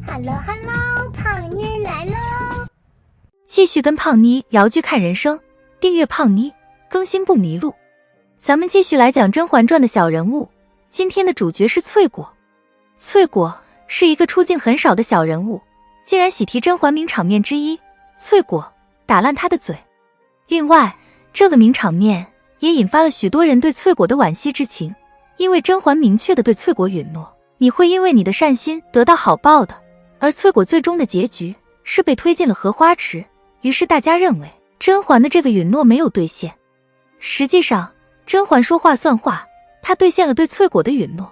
Hello Hello， 胖妮儿来喽！继续跟胖妮聊剧看人生，订阅胖妮，更新不迷路。咱们继续来讲《甄嬛传》的小人物，今天的主角是翠果。翠果是一个出镜很少的小人物，竟然喜提甄嬛名场面之一，翠果打烂她的嘴。另外，这个名场面也引发了许多人对翠果的惋惜之情，因为甄嬛明确地对翠果允诺，你会因为你的善心得到好报的。而翠果最终的结局是被推进了荷花池，于是大家认为甄嬛的这个允诺没有兑现。实际上，甄嬛说话算话，她兑现了对翠果的允诺。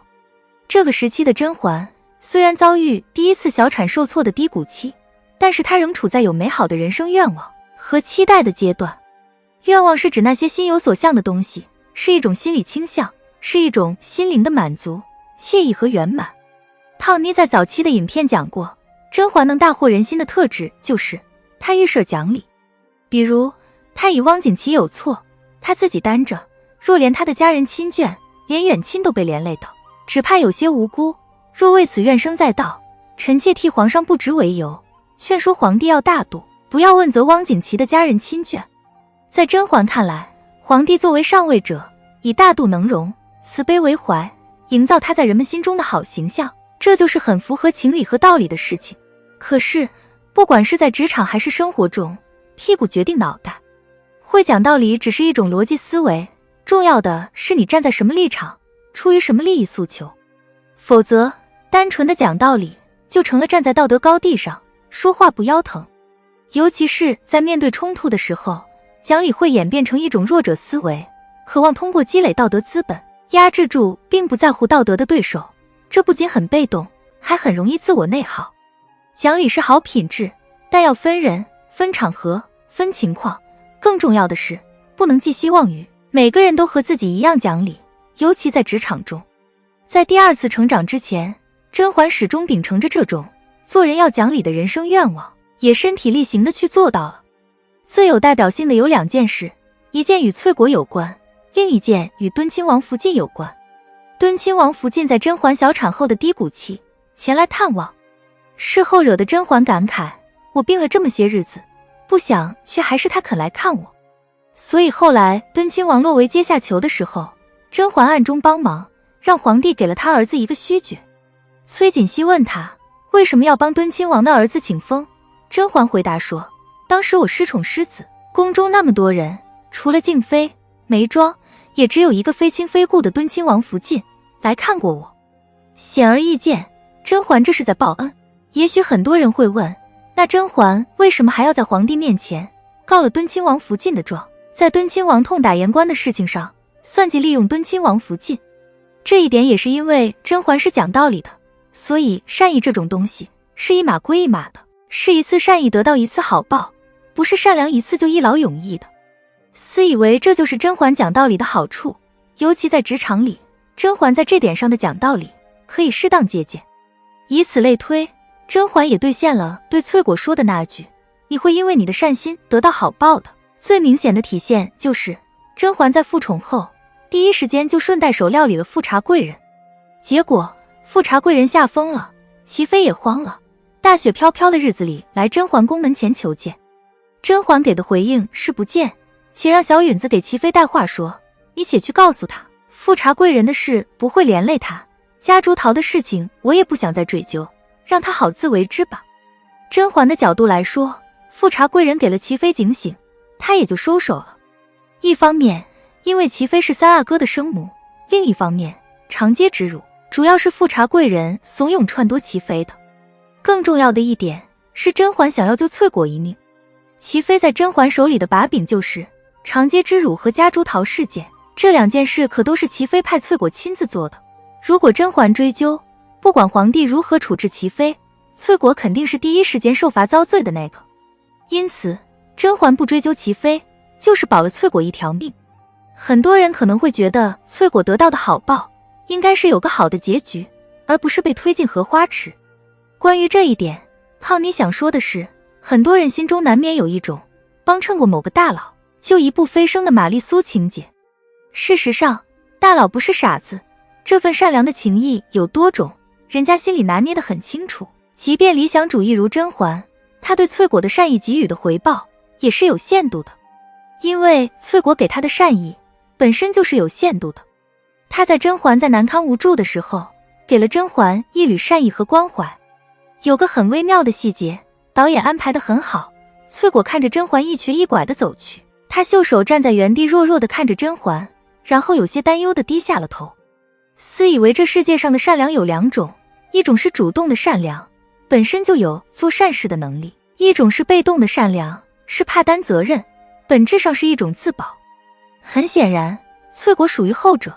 这个时期的甄嬛虽然遭遇第一次小产受挫的低谷期，但是她仍处在有美好的人生愿望和期待的阶段。愿望是指那些心有所向的东西，是一种心理倾向，是一种心灵的满足、惬意和圆满。胖妮在早期的影片讲过，甄嬛能大获人心的特质就是她遇事讲理。比如她以汪景祺有错，她自己担着，若连她的家人亲眷，连远亲都被连累的，只怕有些无辜，若为此怨声载道，臣妾替皇上不职为由，劝说皇帝要大度，不要问责汪景祺的家人亲眷。在甄嬛看来，皇帝作为上位者，以大度能容、慈悲为怀，营造他在人们心中的好形象，这就是很符合情理和道理的事情。可是不管是在职场还是生活中，屁股决定脑袋。会讲道理只是一种逻辑思维，重要的是你站在什么立场，出于什么利益诉求。否则单纯的讲道理就成了站在道德高地上说话不腰疼。尤其是在面对冲突的时候，讲理会演变成一种弱者思维，渴望通过积累道德资本压制住并不在乎道德的对手，这不仅很被动，还很容易自我内耗。讲理是好品质，但要分人、分场合、分情况，更重要的是不能寄希望于每个人都和自己一样讲理，尤其在职场中。在第二次成长之前，甄嬛始终秉承着这种做人要讲理的人生愿望，也身体力行地去做到了。最有代表性的有两件事，一件与翠果有关，另一件与敦亲王福晋有关。敦亲王福晋在甄嬛小产后的低谷期前来探望，事后惹得甄嬛感慨，我病了这么些日子，不想却还是他肯来看我。所以后来敦亲王落为阶下囚的时候，甄嬛暗中帮忙，让皇帝给了他儿子一个虚爵。崔槿汐问他为什么要帮敦亲王的儿子请封，甄嬛回答说，当时我失宠失子，宫中那么多人，除了静妃、眉庄，也只有一个非亲非故的敦亲王福晋来看过我。显而易见，甄嬛这是在报恩。也许很多人会问，那甄嬛为什么还要在皇帝面前告了敦亲王福晋的状，在敦亲王痛打言官的事情上算计利用敦亲王福晋？这一点也是因为甄嬛是讲道理的，所以善意这种东西是一码归一码的，是一次善意得到一次好报，不是善良一次就一劳永逸的。私以为这就是甄嬛讲道理的好处，尤其在职场里，甄嬛在这点上的讲道理可以适当借鉴。以此类推，甄嬛也兑现了对翠果说的那句，你会因为你的善心得到好报的。最明显的体现就是甄嬛在复宠后第一时间就顺带手料理了富察贵人，结果富察贵人吓疯了，齐妃也慌了，大雪飘飘的日子里来甄嬛宫门前求见。甄嬛给的回应是不见，且让小允子给齐妃带话说，你且去告诉他，富察贵人的事不会连累他，夹竹桃的事情我也不想再追究，让他好自为之吧。甄嬛的角度来说，富察贵人给了齐妃警醒，她也就收手了。一方面因为齐妃是三阿哥的生母，另一方面长街之辱主要是富察贵人怂恿篡夺齐妃的。更重要的一点是甄嬛想要救翠果一命。齐妃在甄嬛手里的把柄就是长街之辱和夹竹桃事件，这两件事可都是齐妃派翠果亲自做的。如果甄嬛追究，不管皇帝如何处置齐妃，翠果肯定是第一时间受罚遭罪的那个。因此甄嬛不追究齐妃，就是保了翠果一条命。很多人可能会觉得翠果得到的好报应该是有个好的结局，而不是被推进荷花池。关于这一点，胖妮想说的是，很多人心中难免有一种帮衬过某个大佬就一步飞升的玛丽苏情节。事实上，大佬不是傻子，这份善良的情谊有多种，人家心里拿捏得很清楚，即便理想主义如甄嬛，她对翠果的善意给予的回报也是有限度的，因为翠果给她的善意本身就是有限度的。她在甄嬛在南康无助的时候，给了甄嬛一缕善意和关怀。有个很微妙的细节，导演安排得很好，翠果看着甄嬛一瘸一拐地走去，她袖手站在原地，弱弱地看着甄嬛，然后有些担忧地低下了头。私以为这世界上的善良有两种，一种是主动的善良，本身就有做善事的能力，一种是被动的善良，是怕担责任，本质上是一种自保。很显然，翠果属于后者。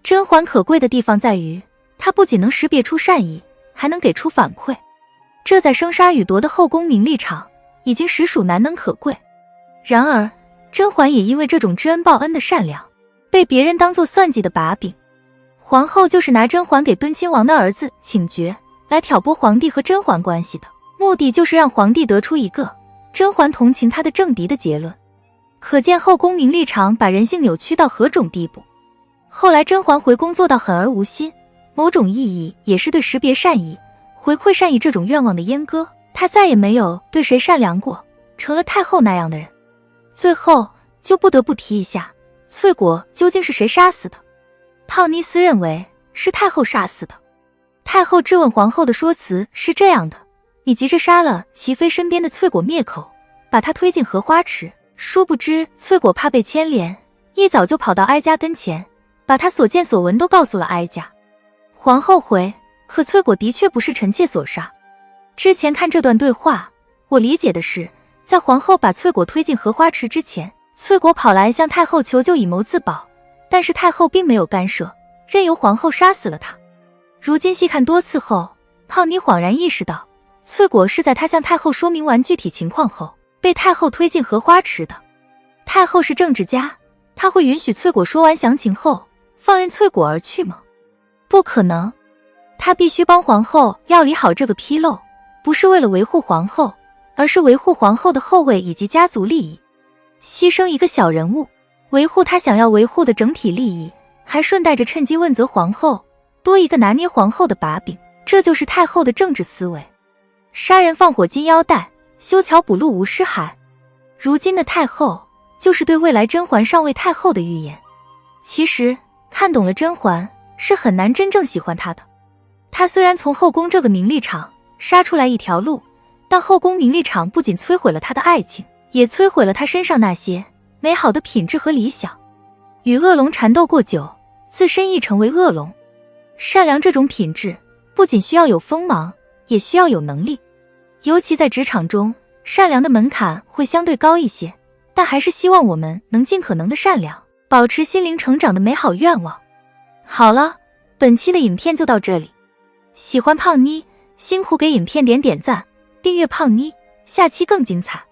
甄嬛可贵的地方在于，她不仅能识别出善意，还能给出反馈，这在生杀予夺的后宫名利场已经实属难能可贵。然而，甄嬛也因为这种知恩报恩的善良，被别人当作算计的把柄。皇后就是拿甄嬛给敦亲王的儿子请爵来挑拨皇帝和甄嬛关系的，目的就是让皇帝得出一个甄嬛同情他的政敌的结论。可见后宫名利场把人性扭曲到何种地步。后来甄嬛回宫做到狠而无心，某种意义也是对识别善意、回馈善意这种愿望的阉割，她再也没有对谁善良过，成了太后那样的人。最后就不得不提一下，翠果究竟是谁杀死的？胖妮斯认为是太后杀死的。太后质问皇后的说辞是这样的：你急着杀了齐妃身边的翠果灭口，把她推进荷花池，殊不知翠果怕被牵连，一早就跑到哀家跟前，把她所见所闻都告诉了哀家。皇后回：可翠果的确不是臣妾所杀。之前看这段对话，我理解的是，在皇后把翠果推进荷花池之前，翠果跑来向太后求救以谋自保，但是太后并没有干涉，任由皇后杀死了她。如今细看多次后，胖妮恍然意识到，翠果是在她向太后说明完具体情况后，被太后推进荷花池的。太后是政治家，她会允许翠果说完详情后放任翠果而去吗？不可能。她必须帮皇后料理好这个纰漏，不是为了维护皇后，而是维护皇后的后位以及家族利益。牺牲一个小人物，维护他想要维护的整体利益，还顺带着趁机问责皇后，多一个拿捏皇后的把柄，这就是太后的政治思维。杀人放火金腰带，修桥补路无尸骸。如今的太后就是对未来甄嬛上位太后的预言。其实看懂了甄嬛是很难真正喜欢她的。她虽然从后宫这个名利场杀出来一条路，但后宫名利场不仅摧毁了她的爱情，也摧毁了她身上那些美好的品质和理想。与恶龙缠斗过久，自身亦成为恶龙。善良这种品质不仅需要有锋芒，也需要有能力。尤其在职场中，善良的门槛会相对高一些，但还是希望我们能尽可能的善良，保持心灵成长的美好愿望。好了，本期的影片就到这里。喜欢胖妮，辛苦给影片点赞，订阅胖妮，下期更精彩。